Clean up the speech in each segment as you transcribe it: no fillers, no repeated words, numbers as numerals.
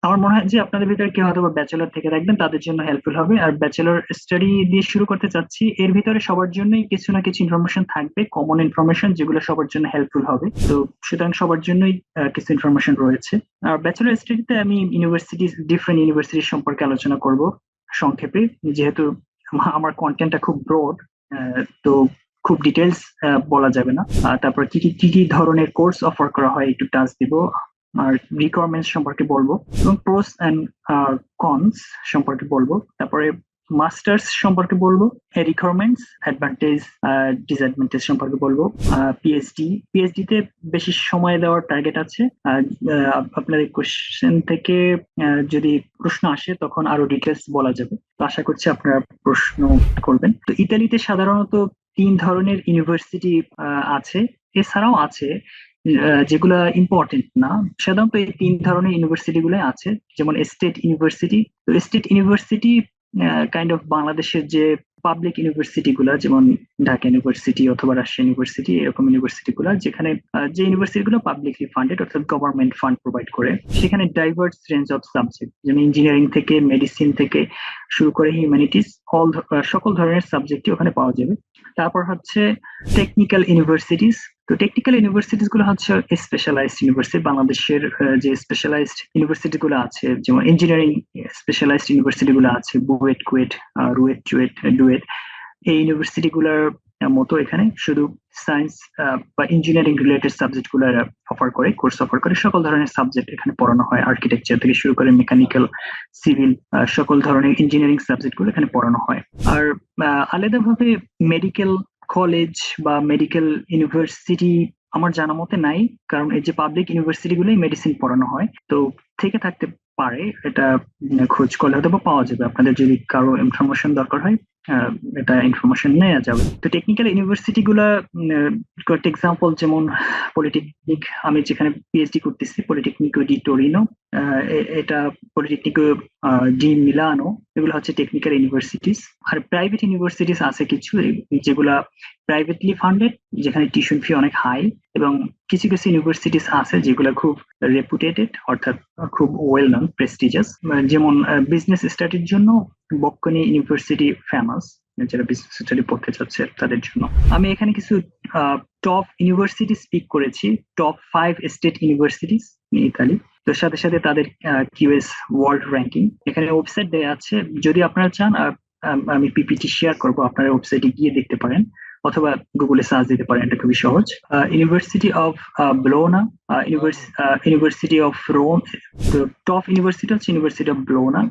আমার মনে হয় যে আপনাদের ভিতরে কেউ হয়তো ব্যাচেলর থেকে থাকবেন, তাদের জন্য হেল্পফুল হবে। আর ব্যাচেলর স্টাডি দিয়ে শুরু করতে চাচ্ছি, এর ভিতরে সবার জন্যই কিছু না কিছু ইনফরমেশন থাকবে, কমন ইনফরমেশন, যেগুলো সবার জন্য হেল্পফুল হবে। তো সুতরাং সবার জন্যই কিছু ইনফরমেশন রয়েছে। আর ব্যাচেলর স্টাডিতে আমি ডিফারেন্ট ইউনিভার্সিটি সম্পর্কে আলোচনা করব সংক্ষেপে, যেহেতু আমার কন্টেন্টটা খুব ব্রড। তো খুব ডিটেলস বলা যাবে না। তারপর কি কি ধরনের কোর্স অফার করা হয় একটু টাচ দিব। আর রিকোয়ারমেন্টস সম্পর্কে বলবো, এবং প্রোস এন্ড কনস সম্পর্কে বলবো। তারপরে মাস্টার্স সম্পর্কে বলবো, রিকোয়ারমেন্টস, অ্যাডভান্টেজ, ডিসঅ্যাডভান্টেজ সম্পর্কে বলবো। পিএইচডি তে বেশি সময় দেওয়ার টার্গেট আছে। আপনাদের কোশ্চেন থেকে যদি প্রশ্ন আসে তখন আরো ডিটেলস বলা যাবে। তো আশা করছি আপনারা প্রশ্ন করবেন। তো ইতালিতে সাধারণত তিন ধরনের ইউনিভার্সিটি আছে। এছাড়াও আছে যেগুলা ইম্পর্টেন্ট না। সাধারণত এই তিন ধরনের ইউনিভার্সিটি গুলো আছে, যেমন স্টেট ইউনিভার্সিটি। তো স্টেট ইউনিভার্সিটি কাইন্ড অফ বাংলাদেশের যে পাবলিক ইউনিভার্সিটি গুলা, যেমন ঢাকা ইউনিভার্সিটি অথবা রাজশাহী ইউনিভার্সিটি, এরকম ইউনিভার্সিটি গুলা যেখানে যে ইউনিভার্সিটি গুলো পাবলিকলি ফান্ডেড, অর্থাৎ গভর্নমেন্ট ফান্ড প্রোভাইড করে। সেখানে ডাইভার্স রেঞ্জ অফ সাবজেক্ট, যেমন ইঞ্জিনিয়ারিং থেকে মেডিসিন থেকে শুরু করে হিউম্যানিটিস, সকল ধরনের সাবজেক্টই ওখানে পাওয়া যাবে। তারপর হচ্ছে টেকনিক্যাল ইউনিভার্সিটিস। তো টেকনিক্যাল ইউনিভার্সিটিস গুলো হচ্ছে স্পেশালাইজড ইউনিভার্সিটি। বাংলাদেশের যে স্পেশালাইজড ইউনিভার্সিটি গুলো আছে, যেমন ইঞ্জিনিয়ারিং স্পেশালাইজড ইউনিভার্সিটি গুলো আছে, বুয়েট, কুয়েট, রুয়েট, চুয়েট, ডুয়েট, এই ইউনিভার্সিটি গুলার মতো এখানে শুধু সায়েন্স বা ইঞ্জিনিয়ারিং রিলেটেড সাবজেক্ট গুলো অফার করে, কোর্স অফার করে। সকল ধরনের সাবজেক্ট এখানে পড়ানো হয়, আর্কিটেকচার থেকে শুরু করে মেকানিক্যাল, সিভিল, সকল ধরনের ইঞ্জিনিয়ারিং সাবজেক্ট গুলো এখানে পড়ানো হয়। আর আলাদাভাবে মেডিকেল কলেজ বা মেডিকেল ইউনিভার্সিটি আমার জানা মতে নাই, কারণ এই যে পাবলিক ইউনিভার্সিটি গুলোই মেডিসিন পড়ানো হয়। তো থেকে থাকতে পারে, এটা খোঁজ করলে হয়তো বা পাওয়া যাবে। আপনাদের যদি কারো ইনফরমেশন দরকার হয়, এটা ইনফরমেশন নেওয়া যাবে। তো টেকনিক্যাল ইউনিভার্সিটি গুলা কয়েকটা এক্সাম্পল, যেমন পলিটেকনিক, আমি যেখানে পিএইচডি করতেছি, পলিটেকনিকো ডি টোরিনো, এটা পলিটেকনিকো ডি মিলানো, এগুলো হচ্ছে টেকনিক্যাল ইউনিভার্সিটিস। আর প্রাইভেট ইউনিভার্সিটিস আছে কিছু, যেগুলা প্রাইভেটলি ফান্ডেড, যেখানে টিউশন ফি অনেক হাই। এবং কিছু কিছু ইউনিভার্সিটিস আছে যেগুলো খুব রেপুটেটেড, অর্থাৎ খুব ওয়েল নন, প্রেস্টিজিয়াস। যেমন বিজনেস স্টাডির জন্য বক্কনি ইউনিভার্সিটি ফেমাস, যারা বিজনেস স্টাডি পড়তে চাচ্ছে তাদের জন্য। আমি এখানে কিছু টপ ইউনিভার্সিটি স্পিক করেছি, top 5 state universities in Italy. তো সাথে সাথে তাদের কিউএস ওয়ার্ল্ড র্যাঙ্কিং এখানে ওয়েবসাইট দেওয়া আছে। যদি আপনারা চান, আমি পিপিটি শেয়ার করব, আপনারা ওয়েবসাইটে গিয়ে দেখতে পারেন, অথবা গুগলে সার্চ দিতে পারেন, এটা খুবই সহজ। University of Bologna, university of Rome. তো টপ ইউনিভার্সিটি হচ্ছে university of Bologna,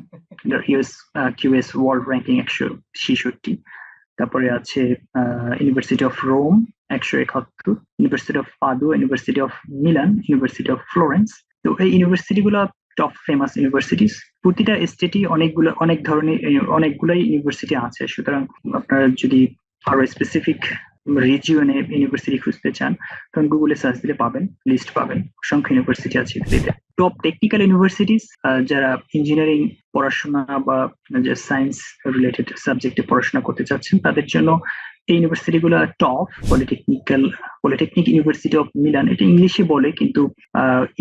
US QS world ranking 166। তারপরে আছে university of Rome 171, university of Padua, university of Milan, university of Florence. তো এই ইউনিভার্সিটি গুলো টপ ফেমাস ইউনিভার্সিটিস। প্রতিটা স্টেটই অনেক ধরনের অনেকগুলাই ইউনিভার্সিটি আছে। সুতরাং আপনারা যদি আরো স্পেসিফিক রিজিয়নে ইউনিভার্সিটি খুঁজতে চান, তখন গুগলে সার্চ দিলে পাবেন, লিস্ট পাবেন, অসংখ্য ইউনিভার্সিটি আছে ইতালিতে। টপ টেকনিক্যাল ইউনিভার্সিটিস, যারা ইঞ্জিনিয়ারিং পড়াশোনা বা যে সায়েন্স রিলেটেড সাবজেক্টে পড়াশোনা করতে চাচ্ছেন, তাদের জন্য এই ইউনিভার্সিটি গুলো top. Polytechnic university of Milan, এটা ইংলিশে বলে, কিন্তু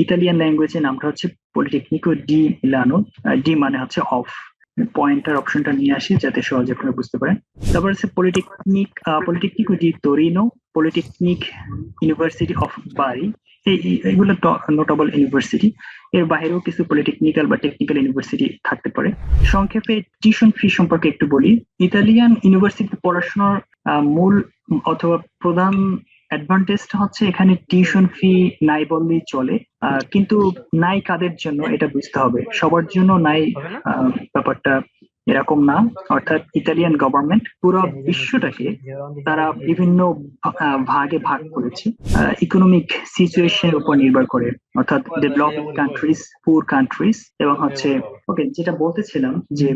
ইতালিয়ান ল্যাঙ্গুয়েজে নামটা হচ্ছে পলিটেকনিকো ডি মিলানো। ডি মানে হচ্ছে অফ, পয়েন্টার অপশনটা নিয়ে আসি যাতে সহজে আপনারা বুঝতে পারেন। তারপর হচ্ছে Politecnico di Torino, polytechnic university of Bari. এইগুলো নোটেবল ইউনিভার্সিটি। এর বাইরেও কিছু পলিটেকনিক্যাল বা টেকনিক্যাল ইউনিভার্সিটি থাকতে পারে। সংক্ষেপে টিউশন ফি সম্পর্কে একটু বলি। ইতালিয়ান ইউনিভার্সিটিতে পড়াশোনার মূল অথবা প্রধান অ্যাডভান্টেজটা হচ্ছে এখানে টিউশন ফি নাই বললেই চলে। কিন্তু নাই কাদের জন্য এটা বুঝতে হবে, সবার জন্য নাই ব্যাপারটা এরকম না। অর্থাৎ ইতালিয়ান গভর্নমেন্ট পুরো বিশ্বটাকে তারা বিভিন্ন ভাগে ভাগ করেছে ইকোনমিক সিচুয়েশনের উপর নির্ভর করে, অর্থাৎ ডেভেলপিং কান্ট্রিজ, পুর কান্ট্রিজ, এবং হচ্ছে ওকে যেটা বলতেছিলাম যে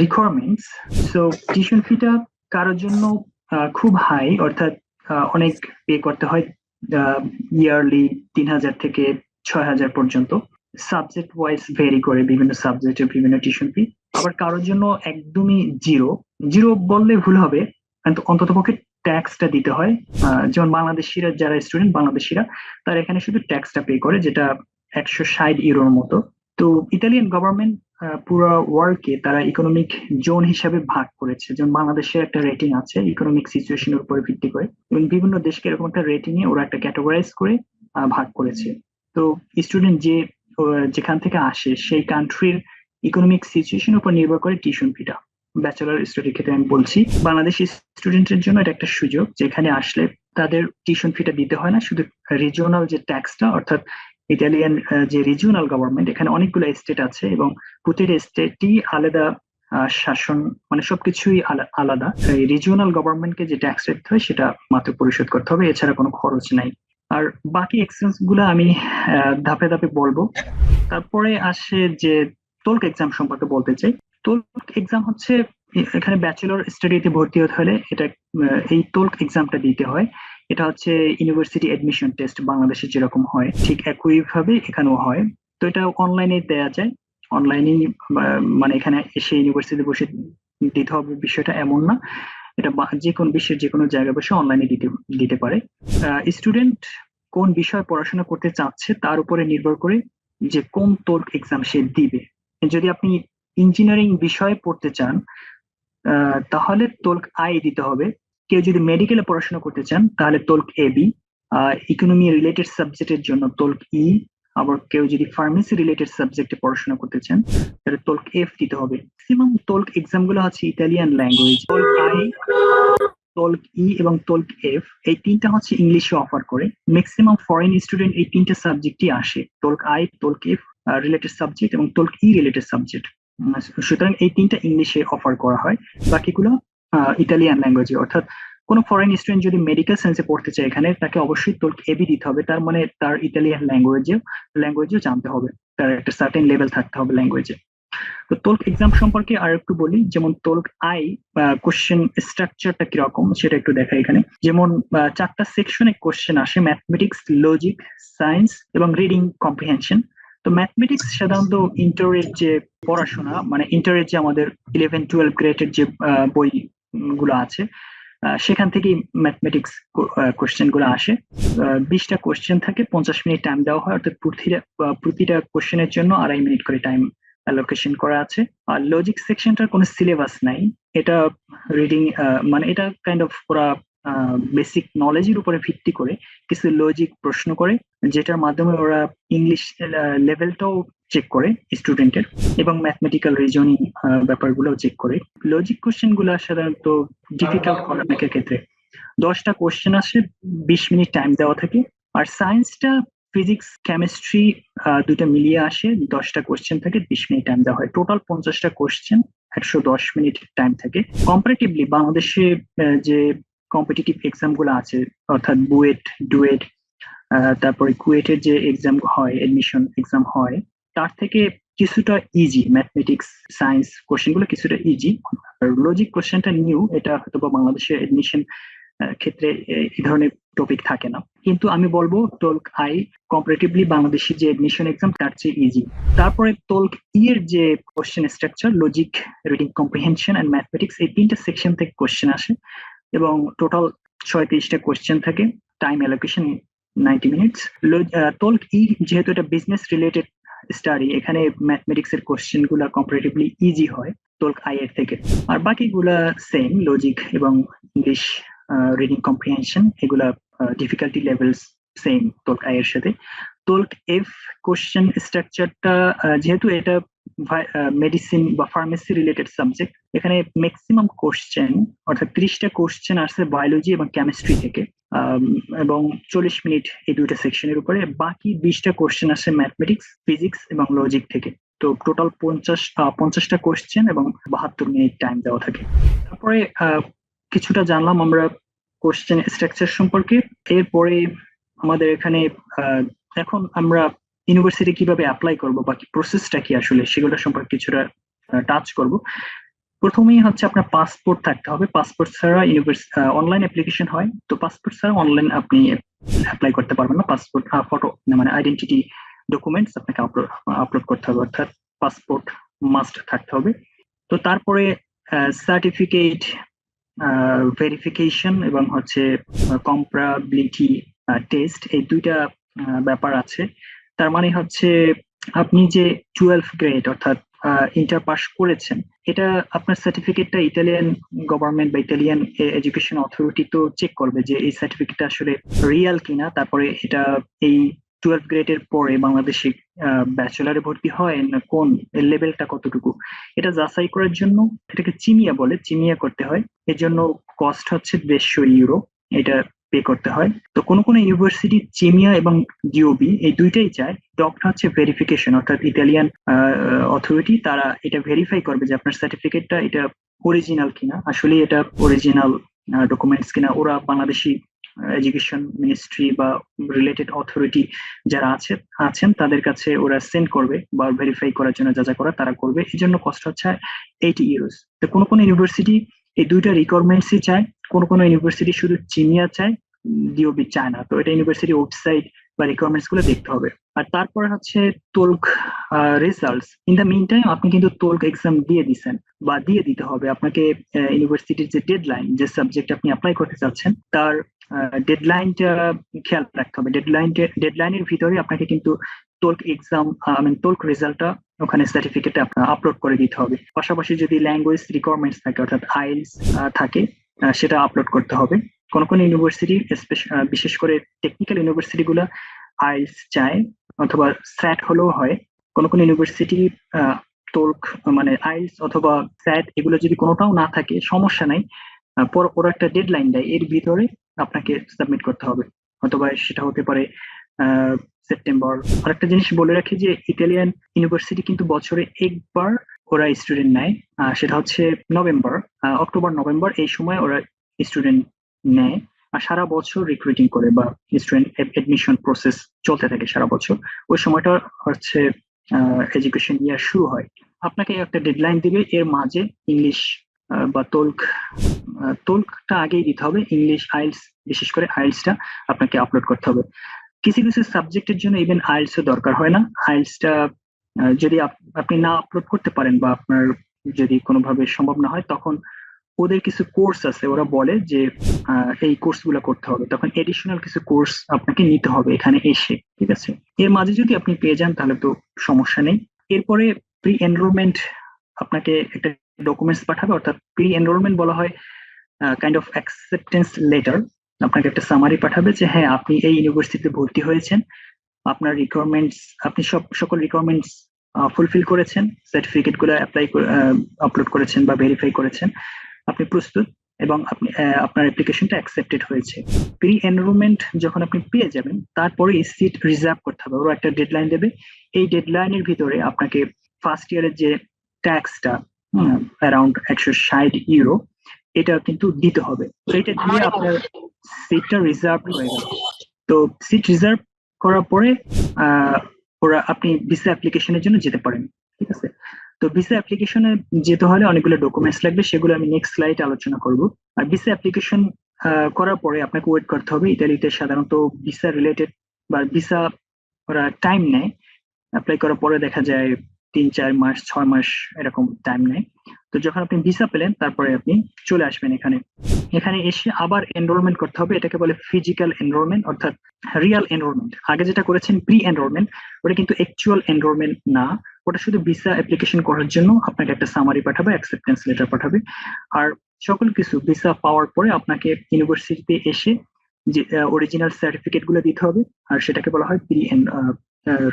রিকোয়ারমেন্টস। সো টিউশন ফিটা কারোর জন্য খুব হাই, অর্থাৎ অনেক পে করতে হয়, ইয়ারলি 3,000 থেকে 6,000 পর্যন্ত। সাবজেক্ট ওয়াইজ ভেরি করে, বিভিন্ন সাবজেক্টের বিভিন্ন টিউশন ফি। আবার কারোর জন্য একদমই জিরো, জিরো বললে ভুল হবে, কিন্তু অন্তত পক্ষে ট্যাক্সটা দিতে হয়। যেমন বাংলাদেশিরা, যারা স্টুডেন্ট বাংলাদেশিরা, তারা এখানে শুধু ট্যাক্সটা পে করে, যেটা 160 ইউরোর মতো। তো ইতালিয়ান গভর্নমেন্ট পুরো ওয়ার্ল্ডকে তারা ইকোনমিক জোন হিসাবে ভাগ করেছে, যেমন বাংলাদেশের একটা রেটিং আছে ইকোনমিক সিচুয়েশনের উপর ভিত্তি করে, এবং বিভিন্ন দেশকে এরকম একটা রেটিং এ ওরা একটা ক্যাটাগরাইজ করে ভাগ করেছে। তো স্টুডেন্ট যেখান থেকে আসে সেই কান্ট্রির ইকোনমিক সিচুয়েশনের উপর নির্ভর করে টিউশন ফিটা। ব্যাচেলর স্টাডির ক্ষেত্রে আমি বলছি, বাংলাদেশি স্টুডেন্টের জন্য এটা একটা সুযোগ, যেখানে আসলে তাদের টিউশন ফিটা দিতে হয় না, শুধু রিজিওনাল যে ট্যাক্সটা, অর্থাৎ ইতালিয়ান যে রিজিওনাল গভর্নমেন্ট, এখানে অনেকগুলো স্টেট আছে এবং প্রতিটা স্টেটই আলাদা শাসন, মানে সবকিছুই আলাদা। এই রিজিওনাল গভর্নমেন্টকে যে ট্যাক্স দিতে হয় সেটা মাত্র পরিশোধ করতে হবে, এছাড়া কোনো খরচ নাই। আর বাকি এক্সপেন্স গুলো আমি ধাপে ধাপে বলবো। তারপরে আসে যে তোলক এক্সাম সম্পর্কে বলতে চাই। তোলক এক্সাম হচ্ছে এখানে ব্যাচেলর স্টাডিতে ভর্তি হতে হলে এটা এই তোলক এক্সামটা দিতে হয়। এটা হচ্ছে ইউনিভার্সিটি এডমিশন টেস্ট, বাংলাদেশে যেরকম হয় ঠিক একই ভাবে এখানেও হয়। তো এটা অনলাইনে দেয়া যায়, অনলাইনেই, মানে এখানে এসে ইউনিভার্সিটি বসে দিতে হবে বিষয়টা এমন না। এটা যে কোনো বিশ্বের যে কোনো জায়গায় বসে অনলাইনে দিতে দিতে পারে। স্টুডেন্ট কোন বিষয়ে পড়াশোনা করতে চাচ্ছে তার উপরে নির্ভর করে যে কোন তোলক এক্সাম সে দিবে। যদি আপনি ইঞ্জিনিয়ারিং বিষয়ে পড়তে চান তাহলে তোলক আই দিতে হবে। কেউ যদি মেডিকেলে পড়াশোনা করতে চান তাহলে তোলক এ বি। ইকোনমি রিলেটেড সাবজেক্টের জন্য তোলক ই। আবার কেউ যদি ফার্মেসি রিলেটেড সাবজেক্টে পড়াশোনা করতে চান তাহলে তোলক এফ দিতে হবে। ম্যাক্সিমাম তোলক এক্সাম গুলো হচ্ছে ইতালিয়ান ল্যাঙ্গুয়েজ। তোলক আই, তোলক ই এবং তোলক এফ, এই তিনটা হচ্ছে ইংলিশে অফার করে। ম্যাক্সিমাম ফরেন স্টুডেন্ট এই তিনটা সাবজেক্টই আসে, তোলক আই, তোলক এফ রিলেটেড সাবজেক্ট এবং তোলক ই রিলেটেড সাবজেক্ট। সুতরাং এই তিনটা ইংলিশে অফার করা হয়, বাকিগুলো ইতালিয়ান ল্যাঙ্গুয়েজে। অর্থাৎ কোনো ফরেন স্টুডেন্ট যদি মেডিকেল সায়েন্সে পড়তে চায় এখানে, তাকে অবশ্যই তোলক এবি দিতে হবে, তার মানে তার ইতালিয়ান ল্যাঙ্গুয়েজও জানতে হবে, তার একটা সার্টেন লেভেল থাকতে হবে ল্যাঙ্গুয়েজে। তো তোলক এক্সাম সম্পর্কে আর একটু বলি, যেমন তোলক আই কোশ্চেন স্ট্রাকচারটা কিরকম সেটা একটু দেখা এখানে। যেমন 4টা সেকশনে কোশ্চেন আসে: ম্যাথমেটিক্স, লজিক, সায়েন্স এবং রিডিং কম্প্রিহেনশন। তো ম্যাথমেটিক্স সাধারণত ইন্টারের যে পড়াশোনা, মানে ইন্টারের যে আমাদের 11-12 গ্রেডের যে বই গুলো আছে, সেখান থেকেই ম্যাথমেটিক্স কোশ্চেন গুলো আসে। 20টা কোশ্চেন থাকে, 50 মিনিট টাইম দেওয়া হয়, অর্থাৎ প্রতিটা কোশ্চেনের জন্য 2.5 মিনিট করে টাইম অ্যালোকেশন করা আছে। আর লজিক সেকশনটার কোনো সিলেবাস নাই, এটা রিডিং, মানে এটা কাইন্ড অফ পুরা বেসিক নলেজের উপরে ভিত্তি করে কিছু লজিক প্রশ্ন করে, যেটার মাধ্যমে ওরা ইংলিশ লেভেলটাও চেক করে স্টুডেন্টের, এবং ম্যাথমেটিক্যাল রিজনিং ব্যাপারগুলোও চেক করে। লজিক কোশ্চেন গুলো সাধারণত ডিফিকাল্ট হয় অনেকের ক্ষেত্রে। 10টা কোশ্চেন আসে, 20 মিনিট টাইম দেওয়া থাকে। আর সায়েন্সটা ফিজিক্স, কেমিস্ট্রি দুটো মিলিয়ে আসে, 10টা কোশ্চেন থাকে, 20 মিনিট টাইম দেওয়া হয়। টোটাল 50টা কোশ্চেন, 110 মিনিট টাইম থাকে। কম্পারেটিভলি বাংলাদেশে যে কম্পিটিটিভ এক্সাম গুলো আছে, অর্থাৎ বুয়েট, ডুয়েট, তারপরে কুয়েটের যে এক্সাম হয়, এডমিশন এক্সাম হয়, তার থেকে কিছুটা ইজি। ম্যাথমেটিক্স, সায়েন্স কোশ্চেন গুলো কিছুটা ইজি। আর লজিক কোশ্চেনটা নিউ, এটা হয়তো বা বাংলাদেশের এডমিশন ক্ষেত্রে এই ধরনের টপিক থাকে না। কিন্তু আমি বলবো তোলক আই কম্পারেটিভলি বাংলাদেশি যে এডমিশন এক্সাম তার চেয়ে ইজি। তারপরে তোলক ই এর যে question structure, logic, reading comprehension and mathematics, এই 3টা সেকশন থেকে কোশ্চেন আসে এবং টোটাল 36টা কোশ্চেন থাকে, time allocation 90 minutes. TOLC E যেহেতু এটা বিজনেস রিলেটেড স্টাডি, এখানে ম্যাথমেটিক্স এর কোশ্চেন গুলা কম্পারেটিভলি ইজি হয় তোলক আই এর থেকে। আর বাকিগুলা সেম, লজিক এবং ইংলিশ রিডিং কম্প্রিহেনশন, এগুলা difficulty levels same TOLC I এর সাথে। তোলক এফ কোশ্চেন স্ট্রাকচারটা, যেহেতু এটা মেডিসিন বা ফার্মেসি রিলেটেড সাবজেক্ট, এখানে ম্যাক্সিমাম কোশ্চেন, অর্থাৎ 30টা কোশ্চেন আসছে বায়োলজি এবং কেমিস্ট্রি থেকে, এবং 40 মিনিট এই দুইটা সেকশনের উপরে। বাকি 20টা কোশ্চেন আসে ম্যাথমেটিক্স, ফিজিক্স এবং লজিক থেকে। তো টোটাল 50টা কোশ্চেন এবং 72 মিনিট টাইম দেওয়া থাকে। তারপরে কিছুটা জানলাম আমরা কোশ্চেন স্ট্রাকচার সম্পর্কে। এরপরে আমাদের এখানে এখন আমরা ইউনিভার্সিটি কিভাবে অ্যাপ্লাই করব, বাকি প্রসেসটা কি আসলে, সেগুলো সম্পর্কে কিছুটা টাচ করব। প্রথমেই হচ্ছে আপনার পাসপোর্ট থাকতে হবে। পাসপোর্ট ছাড়া অনলাইন অ্যাপ্লিকেশন হয়, তো পাসপোর্ট ছাড়া অনলাইন আপনি অ্যাপ্লাই করতে পারবেন না। পাসপোর্ট ফটো, মানে আইডেন্টিটি ডকুমেন্টস আপনাকে আপলোড করতে হবে, অর্থাৎ পাসপোর্ট মাস্ট থাকতে হবে। তো তারপরে সার্টিফিকেট ভেরিফিকেশন এবং হচ্ছে কম্পারেবিলিটি টেস্ট, এই দুইটা ব্যাপার আছে। তার মানে হচ্ছে আপনি যে 12 গ্রেড অর্থাৎ ইন্টার পাস করেছেন, এটা আপনার সার্টিফিকেটটা ইতালিয়ান গভর্নমেন্ট বা ইতালিয়ান এডুকেশন অথরিটি তো চেক করবে যে এই সার্টিফিকেটটা আসলে রিয়াল কিনা। তারপরে এটা এই 12 গ্রেডের পরে বাংলাদেশে ব্যাচেলারে ভর্তি হয় না কোন লেভেলটা কতটুকু, এটা যাচাই করার জন্য এটাকে চিমিয়া বলে, চিমিয়া করতে হয়। এর জন্য কস্ট হচ্ছে 150 ইউরো, এটা পে করতে হয়। তো কোনো কোনো ইউনিভার্সিটি চিমিয়া এবং ডিওবি এই দুইটাই চায়। ডকটা হচ্ছে ভেরিফিকেশন, অর্থাৎ ইতালিয়ান অথরিটি তারা এটা ভেরিফাই করবে যে আপনার সার্টিফিকেটটা এটা অরিজিনাল কিনা, আসলে এটা অরিজিনাল ডকুমেন্টস কিনা। ওরা বাংলাদেশি এডুকেশন মিনিস্ট্রি বা রিলেটেড অথরিটি যারা আছেন তাদের কাছে ওরা সেন্ড করবে বা ভেরিফাই করার জন্য যা যা করা তারা করবে। এই জন্য কষ্ট হচ্ছে 80 ইউরোস। তো কোনো কোনো ইউনিভার্সিটি এই দুইটা রিকোয়ারমেন্টসই চায়, কোনো কোনো ইউনিভার্সিটি শুধু চিনিয়া চায়, ডিওবি চায় না। তো এটা ইউনিভার্সিটি ওয়েবসাইট বা রিকোয়ারমেন্টস গুলো দেখতে হবে। আর তারপরে হচ্ছে TOLC results. In the mean time আপনি কিন্তু তোলক এক্সাম দিয়ে দিছেন বা দিয়ে দিতে হবে আপনাকে। ইউনিভার্সিটির যে ডেডলাইন, যে সাবজেক্ট আপনি অ্যাপ্লাই করতে চাচ্ছেন তার ডেডলাইনটা খেয়াল রাখতে হবে। ডেডলাইনের ভিতরে আপনাকে কিন্তু তোলক এক্সাম তোলক রেজাল্টটা ওখানে সার্টিফিকেটে আপলোড করে দিতে হবে। পাশাপাশি যদি ল্যাঙ্গুয়েজ রিকোয়ারমেন্টস থাকে অর্থাৎ আইএলটিএস থাকে, সেটা আপলোড করতে হবে। কোন কোন ইউনিভার্সিটি বিশেষ করে টেকনিক্যাল ইউনিভার্সিটি গুলা আইএলটিএস চায়, অথবা স্যাট হলেও হয়। কোন কোন ইউনিভার্সিটি তোলক আইএলটিএস অথবা স্যাট এগুলো যদি কোনোটাও না থাকে সমস্যা নাই, ওরা একটা ডেডলাইন দেয়, এর ভিতরে আপনাকে সাবমিট করতে হবে। অথবা সেটা হতে পারে সেপ্টেম্বর। আরেকটা জিনিস বলে রাখি যে ইতালিয়ান ইউনিভার্সিটি কিন্তু বছরে একবার ওরা স্টুডেন্ট নেয়, সেটা হচ্ছে নভেম্বর, অক্টোবর নভেম্বর এই সময় ওরা স্টুডেন্ট নেয়। আর সারা বছর রিক্রুটিং করে বা স্টুডেন্ট এডমিশন প্রসেস চলতে থাকে সারা বছর। ওই সময়টা হচ্ছে এডুকেশন ইয়ার শুরু হয়। আপনাকে একটা ডেডলাইন দিবে, এর মাঝে ইংলিশ বা তোলকটা আগেই দিতে হবে। ইংলিশ আইএলটিএস, বিশেষ করে আইএলটিএসটা আপনাকে আপলোড করতে হবে। কিছু কিছু সাবজেক্টের জন্য ইভেন আইএলটিএস এর দরকার হয় না। আইএলটিএসটা যদি আপনি না আপলোড করতে পারেন বা আপনার যদি কোনোভাবে সম্ভব না হয়, তখন ওদের কিছু কোর্স আছে, ওরা বলে যে এই কোর্স গুলো করতে হবে, তখন এডিশনাল কিছু কোর্স আপনাকে নিতে হবে এখানে এসে। ঠিক আছে, এর মাঝে যদি আপনি পেয়ে যান তাহলে তো সমস্যা নেই। এরপরে প্রি এনরোলমেন্ট আপনাকে একটা ডকুমেন্টস পাঠাবে, অর্থাৎ প্রি এনরোলমেন্ট বলা হয় কাইন্ড অফ অ্যাকসেপ্টেন্স লেটার। আপনাকে একটা সামারি পাঠাবে যে হ্যাঁ আপনি এই ইউনিভার্সিটিতে ভর্তি হয়েছেন, আপনার রিকোয়ারমেন্টস, আপনি সকল রিকোয়ারমেন্টস ফুলফিল করেছেন, সার্টিফিকেট গুলো আপলোড করেছেন বা ভেরিফাই করেছেন, আপনি প্রস্তুত এবং আপনি আপনার অ্যাপ্লিকেশনটা অ্যাকসেপ্টেড হয়েছে। প্রি এনরোলমেন্ট যখন আপনি পেয়ে যাবেন তারপরে সিট রিজার্ভ করতে হবে, ওরা একটা ডেডলাইন দেবে। এই ডেডলাইনের ভিতরে আপনাকে ফার্স্ট ইয়ারের যে ট্যাক্সটা অ্যারাউন্ড 160 ইউরো, এটা কিন্তু দিতে হবে। তো এটা দিয়ে আপনার সিটটা রিজার্ভ হয়ে গেল। তো সিট রিজার্ভ করার পরে ওরা আপনি ভিসা অ্যাপ্লিকেশনের জন্য যেতে পারেন। ঠিক আছে, তো ভিসা অ্যাপ্লিকেশনে যেতে হলে অনেকগুলো ডকুমেন্টস লাগবে, সেগুলো আমি নেক্সট স্লাইডে আলোচনা করব। আর ভিসা অ্যাপ্লিকেশন করার পরে আপনাকে ওয়েট করতে হবে। ইতালিতে সাধারণত ভিসা রিলেটেড বা ভিসা ওরা টাইম নেয়, অ্যাপ্লাই করার পরে দেখা যায় 3-4 মাস 6 মাস এরকম টাইম নেয়। তো যখন আপনি ভিসা পেলেন তারপরে আপনি চলে আসবেন এখানে। এখানে এসে আবার এনরোলমেন্ট করতে হবে, এটাকে বলে ফিজিক্যাল এনরোলমেন্ট অর্থাৎ রিয়াল এনরোলমেন্ট। আগে যেটা করেছেন প্রি এনরোলমেন্ট, ওটা কিন্তু অ্যাকচুয়াল এনরোলমেন্ট না, ওটা শুধু ভিসা অ্যাপ্লিকেশন করার জন্য আপনাকে একটা সামারি পাঠাবে, অ্যাকসেপ্টেন্স লেটার পাঠাবে। আর সকল কিছু ভিসা পাওয়ার পরে আপনাকে ইউনিভার্সিটিতে এসে যে অরিজিনাল সার্টিফিকেট গুলো দিতে হবে, আর সেটাকে বলা হয় প্রি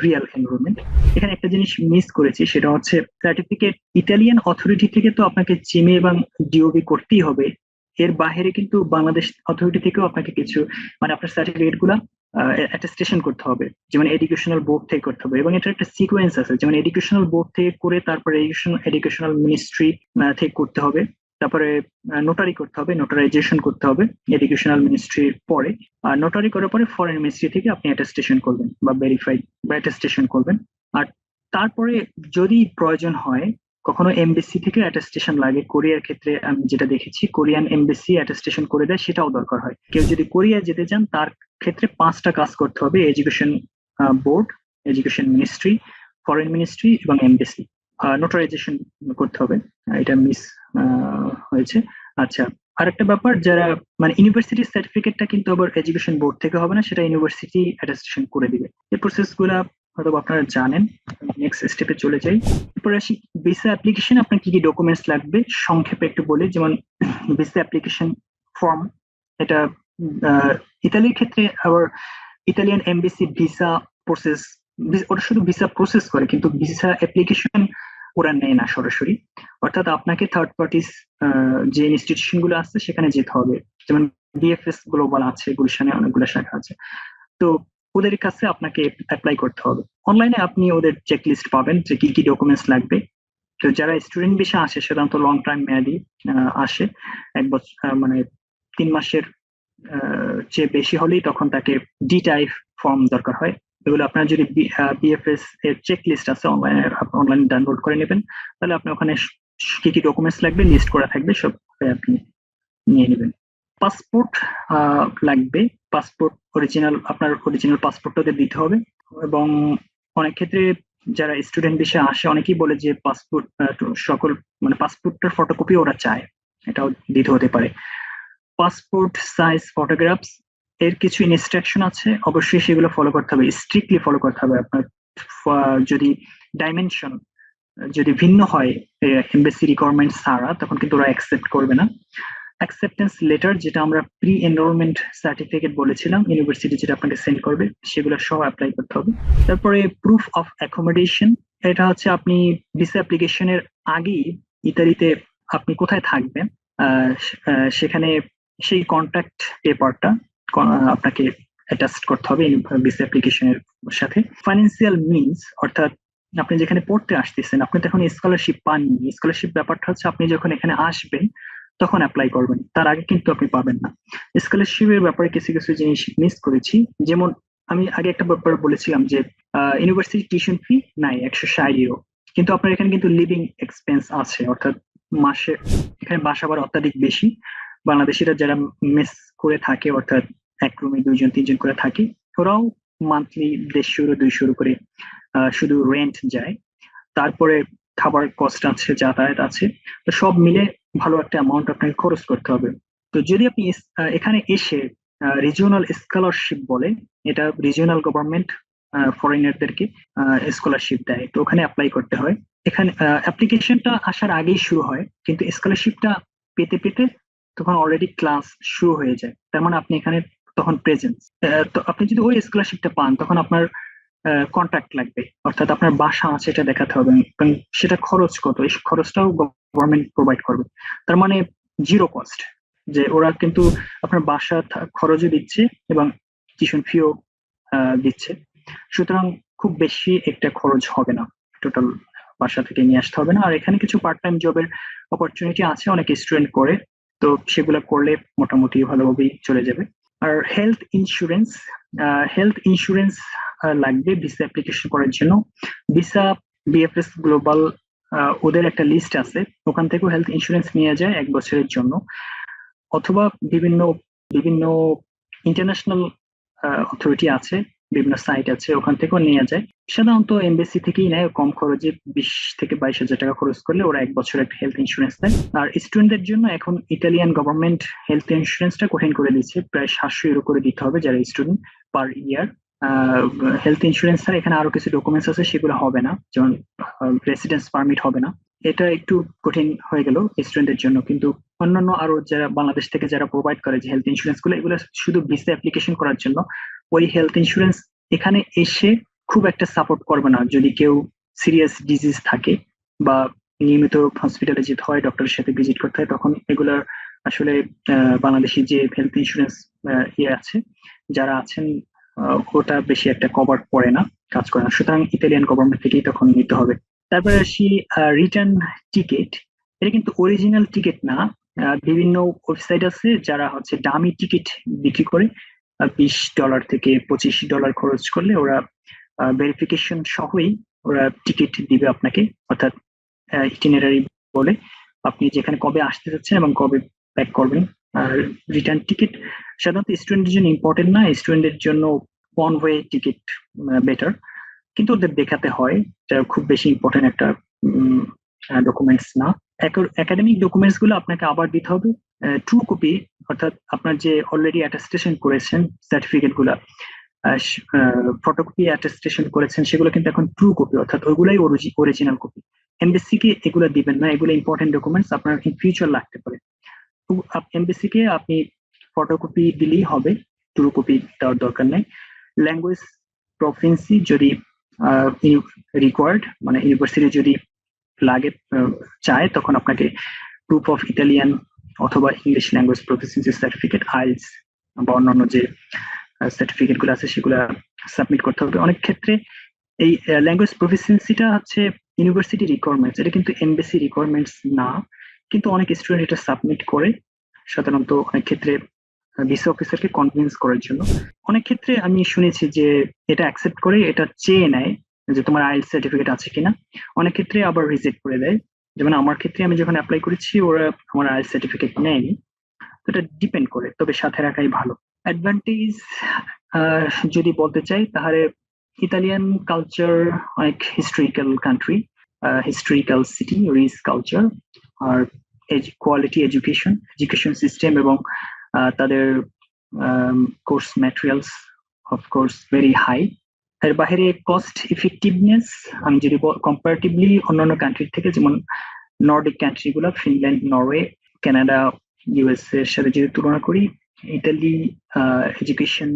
রিয়াল এনরোলমেন্ট। এখানে একটা জিনিস মিস করেছি, সেটা হচ্ছে সার্টিফিকেট ইতালিয়ান অথরিটি থেকে তো আপনাকে জিমে এবং ডিওবি করতেই হবে। এর বাইরে কিন্তু বাংলাদেশ অথরিটি থেকেও আপনাকে কিছু আপনার সার্টিফিকেট গুলা অ্যাটেস্টেশন করতে হবে, যেমন এডুকেশনাল বোর্ড থেকে করতে হবে। এবং এটার একটা সিকোয়েন্স আছে, যেমন এডুকেশনাল বোর্ড থেকে করে তারপরে এডুকেশনাল মিনিস্ট্রি থেকে করতে হবে, তারপরে নোটারি করতে হবে, নোটারাইজেশন করতে হবে এডুকেশনাল মিনিস্ট্রির পরে। আর নোটারি করার পরে ফরেন মিনিস্ট্রি থেকে আপনি অ্যাটেস্টেশন করবেন বা ভেরিফাইড বা অ্যাটেস্টেশন করবেন। আর তারপরে যদি প্রয়োজন হয়, কখনো এমবেসি থেকে অ্যাটেস্টেশন লাগে। কোরিয়ার ক্ষেত্রে আমি যেটা দেখেছি, কোরিয়ান এমবেসি অ্যাটেস্টেশন করে দেয়, সেটাও দরকার হয়। কেউ যদি কোরিয়া যেতে চান তার ক্ষেত্রে 5টা কাজ করতে হবে: education board, education ministry, foreign ministry এবং এমবেসি। নোটারাইজেশন করতে হবে, এটা মিস হয়েছে। আচ্ছা, আরেকটা ব্যাপার, যারা ইউনিভার্সিটির সার্টিফিকেটটা কিন্তু আবার এডুকেশন বোর্ড থেকে হবে না, সেটা ইউনিভার্সিটি অ্যাটেস্টেশন করে দিবে। এই প্রসেস গুলা হয়তো আপনারা জানেন। নেক্সট স্টেপে চলে যাই। এরপরে আসি ভিসা অ্যাপ্লিকেশন। আপনার কি কি ডকুমেন্টস লাগবে সংক্ষেপে একটু বলি। যেমন ভিসা অ্যাপ্লিকেশন ফর্ম, এটা ইতালির ক্ষেত্রে আবার ইতালিয়ান এমবেসি ভিসা প্রসেস, ওরা শুধু ভিসা প্রসেস করে কিন্তু ভিসা অ্যাপ্লিকেশন ওরা নেয় না সরাসরি। অর্থাৎ আপনাকে থার্ড পার্টিস যে ইনস্টিটিউশন গুলো আছে সেখানে যেতে হবে। যেমন বিএফএস গ্লোবাল আছে, গুলশানে অনেকগুলো শাখা আছে। তো ওদের কাছে আপনাকে অ্যাপ্লাই করতে হবে। অনলাইনে আপনি ওদের চেকলিস্ট পাবেন যে কি কি ডকুমেন্টস লাগবে। তো যারা স্টুডেন্ট ভিসা আসে সাধারণত লং টাইম মেয়াদি আসে, 1 বছর মানে 3 মাসের চেয়ে বেশি হলেই তখন তাকে ডি টাইপ ফর্ম দরকার হয়। এগুলো আপনার যদি বিএফএস এর চেক লিস্ট আছে অনলাইনে ডাউনলোড করে নেবেন, তাহলে আপনি ওখানে কি কি ডকুমেন্টস লাগবে লিস্ট করা থাকবে, সব আপনি নিয়ে নেবেন। পাসপোর্ট লাগবে। পাসপোর্ট অরিজিনাল, আপনার অরিজিনাল পাসপোর্টটা ওদের দিতে হবে। এবং অনেক ক্ষেত্রে যারা স্টুডেন্ট বিষয়ে আসে অনেকেই বলে যে পাসপোর্ট সকল মানে পাসপোর্টের ফটোকপি ওরা চায়, এটাও দিতে হতে পারে। পাসপোর্ট সাইজ ফটোগ্রাফস এর কিছু ইনস্ট্রাকশন আছে, অবশ্যই সেগুলো ফলো করতে হবে, স্ট্রিক্টলি ফলো করতে হবে। আপনার যদি ডাইমেনশন যদি ভিন্ন হয় এমবেসি রিকোয়ারমেন্ট ছাড়া, তখন কিন্তু ওরা অ্যাকসেপ্ট করবে না। অ্যাকসেপ্টেন্স লেটার, যেটা আমরা প্রি এনরোলমেন্ট সার্টিফিকেট বলেছিলাম, ইউনিভার্সিটি যেটা আপনাকে সেন্ড করবে, সেগুলো সব অ্যাপ্লাই করতে হবে। তারপরে প্রুফ অফ অ্যাকোমোডেশন, এটা হচ্ছে আপনি ভিসা অ্যাপ্লিকেশনের আগেই ইতালিতে আপনি কোথায় থাকবেন সেখানে সেই কন্ট্যাক্ট পেপারটা আপনাকে অ্যাটাচ করতে হবে ভিসা অ্যাপ্লিকেশনের সাথে। ফাইন্যান্সিয়াল মিনস, অর্থাৎ আপনি যেখানে পড়তে আসতেছেন, আপনি তো এখন স্কলারশিপ পাননি। স্কলারশিপ ব্যাপারটা হচ্ছে আপনি যখন এখানে আসবেন তখন অ্যাপ্লাই করবেন, তার আগে কিন্তু আপনি পাবেন না। স্কলারশিপের ব্যাপারে কিছু কিছু জিনিস মিস করেছি। যেমন আমি আগে একটা ব্যাপার বলেছিলাম যে ইউনিভার্সিটি টিউশন ফি নাই 160 ইউরো, কিন্তু আপনার এখানে কিন্তু লিভিং এক্সপেন্স আছে, অর্থাৎ মাসে এখানে বাসা ভাড়া অত্যাধিক বেশি। বাংলাদেশিরা যারা মেস করে থাকে, অর্থাৎ এক রুমে 2 জন 3 জন করে থাকে, ওরাও মান্থলি 150 ইউরো 200 ইউরো করে শুধু রেন্ট যায়। তারপরে খাবার কস্ট আছে, যাতায়াত আছে। তো সব মিলে ভালো একটা অ্যামাউন্ট আপনাকে খরচ করতে হবে। তো যদি আপনি এখানে এসে রিজিওনাল স্কলারশিপ বলে, এটা রিজিওনাল গভর্নমেন্ট ফরেনারদেরকে স্কলারশিপ দেয়, তো ওখানে অ্যাপ্লাই করতে হয়। এখানে অ্যাপ্লিকেশনটা আসার আগেই শুরু হয়, কিন্তু স্কলারশিপটা পেতে পেতে তখন অলরেডি ক্লাস শুরু হয়ে যায়। তার মানে আপনি এখানে তখন প্রেজেন্স। তো আপনি যদি ওই স্কলারশিপটা পান, তখন আপনার কন্ট্যাক্ট লাগবে, অর্থাৎ আপনার বাসা আছে এটা দেখাতে হবে, এবং সেটা খরচ কত, এই খরচটাও গভর্নমেন্ট প্রোভাইড করবে। তার মানে জিরো কস্ট, যে ওরা কিন্তু আপনার বাসা খরচও দিচ্ছে এবং টিউশন ফিও দিচ্ছে। সুতরাং খুব বেশি একটা খরচ হবে না, টোটাল বাসা থেকে নিয়ে আসতে হবে না। আর এখানে কিছু পার্ট টাইম জবের অপরচুনিটি আছে, অনেক স্টুডেন্ট করে, তো সেগুলো করলে মোটামুটি ভালোভাবেই চলে যাবে। আর হেলথ ইন্স্যুরেন্স লাগবে ভিসা অ্যাপ্লিকেশন করার জন্য। ভিসা বিএফএস গ্লোবাল ওদের একটা লিস্ট আছে, ওখান থেকেও হেলথ ইন্স্যুরেন্স নিয়ে যায় 1 বছরের জন্য। অথবা বিভিন্ন বিভিন্ন ইন্টারন্যাশনাল অথরিটি আছে, বিভিন্ন সাইট আছে, ওখান থেকেও নেওয়া যায়। সাধারণত এমবেসি থেকেই নেয়, কম খরচে 20 থেকে 22 হাজার টাকা খরচ করলে ওরা 1 বছর একটা হেলথ ইন্স্যুরেন্স দেয়। আর স্টুডেন্টদের জন্য এখন ইতালিয়ান গভর্নমেন্ট হেলথ ইন্স্যুরেন্সটা কঠিন করে দিচ্ছে, প্রায় 700 ইউরো করে দিতে হবে যারা স্টুডেন্ট পার ইয়ার। হেলথ ইন্স্যুরেন্স ছাড়া এখানে আরো কিছু ডকুমেন্টস আছে, সেগুলো হবে না, যেমন রেসিডেন্স পারমিট হবে না। এটা একটু কঠিন হয়ে গেল স্টুডেন্টদের জন্য, কিন্তু অন্যান্য আরো যারা বাংলাদেশ থেকে যারা প্রোভাইড করে যে হেলথ ইন্স্যুরেন্স গুলো, এগুলো শুধু ভিসা অ্যাপ্লিকেশন করার জন্য। ওই হেলথ ইন্স্যুরেন্স এখানে এসে খুব একটা সাপোর্ট করবে না যদি কেউ সিরিয়াস ডিজিজ থাকে বা নিয়মিত হসপিটালে যেতে হয়, ডক্টরের সাথে ভিজিট করতে হয়, তখন এগুলোর আসলে বাংলাদেশি যে হেলথ ইন্স্যুরেন্স ইয়ে আছে, যারা আছেন ওটা বেশি একটা কভার করে না, কাজ করে না। সুতরাং ইতালিয়ান গভর্নমেন্ট থেকেই তখন নিতে হবে। তারপরে আসি রিটার্ন টিকিট। এটা কিন্তু অরিজিনাল টিকিট না। বিভিন্ন ওয়েবসাইট আছে যারা হচ্ছে দামি টিকিট বিক্রি করে। $20 থেকে $25 খরচ করলে ওরা ভেরিফিকেশন সহই ওরা টিকিট দিবে আপনাকে, অর্থাৎ ইটিনারারি বলে আপনি যেখানে কবে আসতে যাচ্ছেন এবং কবে ব্যাক করবেন। আর রিটার্ন টিকিট সাধারণত স্টুডেন্টের জন্য ইম্পর্টেন্ট না, স্টুডেন্টের জন্য ওয়ান ওয়ে টিকিট বেটার, কিন্তু ওদের দেখাতে হয়। এটা খুব বেশি ইম্পর্টেন্ট একটা ডকুমেন্টস না। একাডেমিক ডকুমেন্টস গুলো আপনাকে আবার দিতে হবে। ট্রু কপি, অর্থাৎ আপনার যে অলরেডি অ্যাটাস্টেশন করেছেন সার্টিফিকেট গুলা, ফটোকপি অ্যাটেস্টেশন করেছেন সেগুলো কিন্তু এখন ট্রু কপি, অর্থাৎ ওইগুলাই অরিজিনাল কপি। এমবেসি কে এগুলো দিবেন না, এগুলো ইম্পর্টেন্ট ডকুমেন্টস, আপনার ইন ফিউচার লাগতে পারে। এমবেসি কে আপনি ফটোকপি দিলেই হবে, ট্রু কপি দেওয়ার দরকার নেই। ল্যাঙ্গুয়েজ প্রফিসিয়েন্সি যদি রিকোয়ার্ড, মানে ইউনিভার্সিটি যদি লাগে চায়, তখন আপনাকে প্রুফ অফ ইটালিয়ান অথবা English language proficiency certificate, IELTS বা অন্যান্য যে সার্টিফিকেট গুলো আছে সেগুলো সাবমিট করতে হবে। অনেক ক্ষেত্রে এই ল্যাঙ্গুয়েজ প্রফিসিয়েন্সিটা হচ্ছে ইউনিভার্সিটি রিকোয়ারমেন্টস, এটা কিন্তু এমবেসি রিকোয়ারমেন্টস না, কিন্তু অনেক স্টুডেন্ট এটা সাবমিট করে সাধারণত অনেক ক্ষেত্রে ভিসা অফিসারকে কনভিন্স করার জন্য। অনেক ক্ষেত্রে আমি শুনেছি যে এটা অ্যাকসেপ্ট করে, এটা চেয়ে নেয় যে তোমার আইএলটিএস সার্টিফিকেট আছে কিনা। অনেক ক্ষেত্রে আবার রিজেক্ট করে দেয়, যেমন আমার ক্ষেত্রে আমি যখন অ্যাপ্লাই করেছি ওরা আমার আইএলটিএস সার্টিফিকেট নেয়নি। তো এটা ডিপেন্ড করে, তবে সাথে রাখাই ভালো। অ্যাডভান্টেজ যদি বলতে চাই তাহলে ইতালিয়ান কালচার অনেক historical country, historical city, rich culture, আর কোয়ালিটি এডুকেশন সিস্টেম এবং তাদের course materials of course very high. এর বাইরে কস্ট ইফেক্টিভনেস আমি যদি কম্পারেটিভলি অন্যান্য কান্ট্রি থেকে, যেমন নর্ডিক কান্ট্রি গুলো, ফিনল্যান্ড, নরওয়ে, কানাডা, ইউএস এর সাথে যদি তুলনা করি, ইতালি এডুকেশন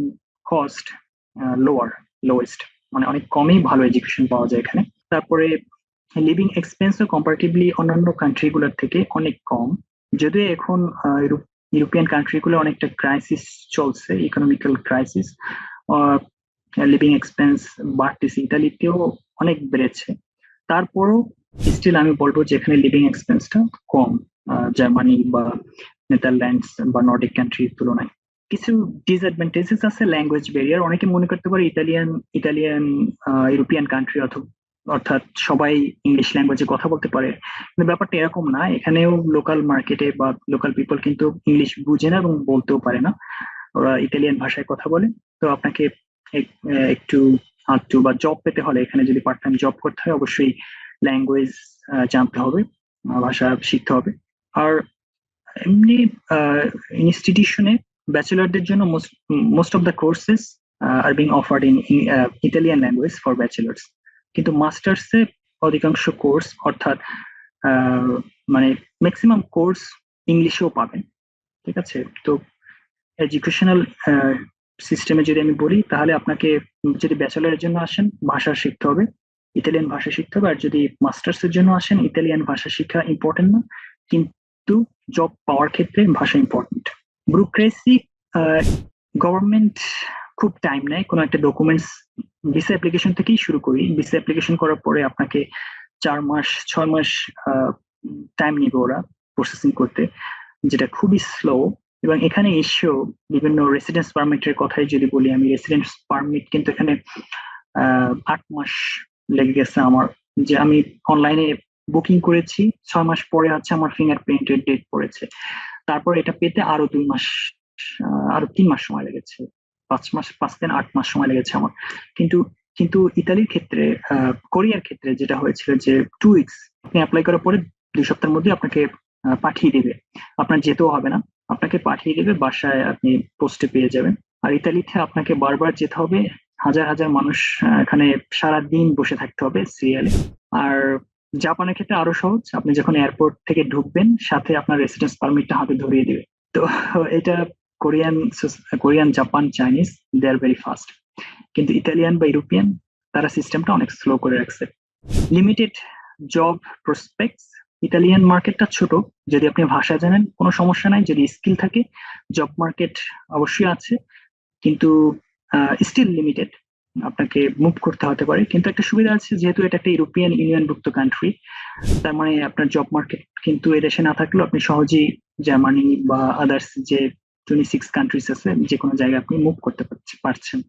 কস্ট লোয়েস্ট, মানে অনেক কমই ভালো এডুকেশন পাওয়া যায় এখানে। তারপরে লিভিং এক্সপেন্সও কম্পারেটিভলি অন্যান্য কান্ট্রি গুলোর থেকে অনেক কম, যদিও এখন ইউরোপিয়ান কান্ট্রি গুলো অনেকটা ক্রাইসিস চলছে, ইকোনমিক্যাল ক্রাইসিস, লিভিং এক্সপেন্স বাড়তেছে, ইতালিতেও অনেক বেড়েছে। তারপরও স্টিল আমি বলবো যে এখানে লিভিং এক্সপেন্সটা কম জার্মানি বা নেদারল্যান্ডস বা নর্ডিক কান্ট্রির তুলনায়। কিছু ডিসঅ্যাডভান্টেজেস আছে, ল্যাঙ্গুয়েজ ব্যারিয়ার। অনেকে মনে করতে পারে ইতালিয়ান ইউরোপিয়ান কান্ট্রি অর্থাৎ সবাই ইংলিশ ল্যাঙ্গুয়েজে কথা বলতে পারে, কিন্তু ব্যাপারটা এরকম না। এখানেও লোকাল মার্কেটে বা লোকাল পিপল কিন্তু ইংলিশ বুঝে না এবং বলতেও পারে না, ওরা ইতালিয়ান ভাষায় কথা বলে। তো আপনাকে একটু আধটু বা জব পেতে হলে, এখানে যদি পার্ট টাইম জব করতে হয়, অবশ্যই ল্যাঙ্গুয়েজ জানতে হবে, ভাষা শিখতে হবে। আর এমনি ইনস্টিটিউশনে ব্যাচেলরদের জন্য most of the courses are being offered in Italian language for bachelors, কিন্তু মাস্টার্সে অধিকাংশ কোর্স, অর্থাৎ মানে ম্যাক্সিমাম কোর্স ইংলিশেও পাবেন। ঠিক আছে, তো এডুকেশনাল সিস্টেমে যদি আমি বলি, তাহলে আপনাকে যদি ব্যাচেলারের জন্য আসেন ভাষা শিখতে হবে, ইতালিয়ান ভাষা শিখতে হবে। আর যদি মাস্টার্স এর জন্য আসেন, ইতালিয়ান ভাষা শিক্ষা ইম্পর্টেন্ট না, কিন্তু জব পাওয়ার ক্ষেত্রে ভাষা ইম্পর্টেন্ট। ব্যুরোক্রেসি, গভর্নমেন্ট খুব টাইম নেয় কোনো একটা ডকুমেন্টস, ভিসা অ্যাপ্লিকেশন থেকেই শুরু করি। ভিসা অ্যাপ্লিকেশন করার পরে আপনাকে 4 মাস 6 মাস টাইম নিবে ওরা প্রসেসিং করতে, যেটা খুবই স্লো। এবং এখানে এসেও বিভিন্ন রেসিডেন্স পারমিটের কথাই যদি বলি, আমি রেসিডেন্স পারমিট কিন্তু এখানে 8 মাস লেগে গেছে আমার, যে আমি অনলাইনে বুকিং করেছি, 6 মাস পরে হচ্ছে আমার ফিঙ্গারপ্রিন্টের ডেট পড়েছে। তারপর এটা পেতে আরো 2 মাস, আরো 3 মাস সময় লেগেছে, 5 মাস, 5 দিন 8 মাস সময় লেগেছে আমার। কিন্তু কিন্তু ইতালির ক্ষেত্রে, কোরিয়ার ক্ষেত্রে যেটা হয়েছিল যে 2 উইকস, আপনি অ্যাপ্লাই করার পরে 2 সপ্তাহের মধ্যে আপনাকে পাঠিয়ে দিবে, আপনার যেতেও হবে না, আপনাকে পাঠিয়ে দেবে বাসায়, আপনি পোস্টে পেয়ে যাবেন। আর ইতালিতে আপনাকে বারবার যেতে হবে, হাজার হাজার মানুষ এখানে সারা দিন বসে থাকতে হবে সিরিয়ালে। আর জাপানের ক্ষেত্রে আরো সহজ, আপনি যখন এয়ারপোর্ট থেকে ঢুকবেন সাথে আপনার রেসিডেন্স পারমিটটা হাতে ধরিয়ে দিবে। তো এটা Korean, Japan, Chinese, they are very fast, কিন্তু ইতালিয়ান বা ইউরোপিয়ান তারা সিস্টেমটা অনেক স্লো করে রাখছে। লিমিটেড জব প্রসপেক্টস, ইতালিয়ান মার্কেটটা ছোট, যদি আপনি ভাষা জানেন কোনো সমস্যা নাই, যদি স্কিল থাকে জব মার্কেট অবশ্যই আছে, কিন্তু স্টিল লিমিটেড, আপনাকে মুভ করতে হতে পারে। কিন্তু একটা সুবিধা আছে, যেহেতু এটা একটা ইউরোপিয়ান ইউনিয়নভুক্ত কান্ট্রি, তার মানে আপনার জব মার্কেট কিন্তু এদেশে না থাকলেও আপনি সহজেই জার্মানি বা আদার্স যে 26 কান্ট্রিজ আছে, যে কোনো জায়গায় আপনি মুভ করতে পারছেন।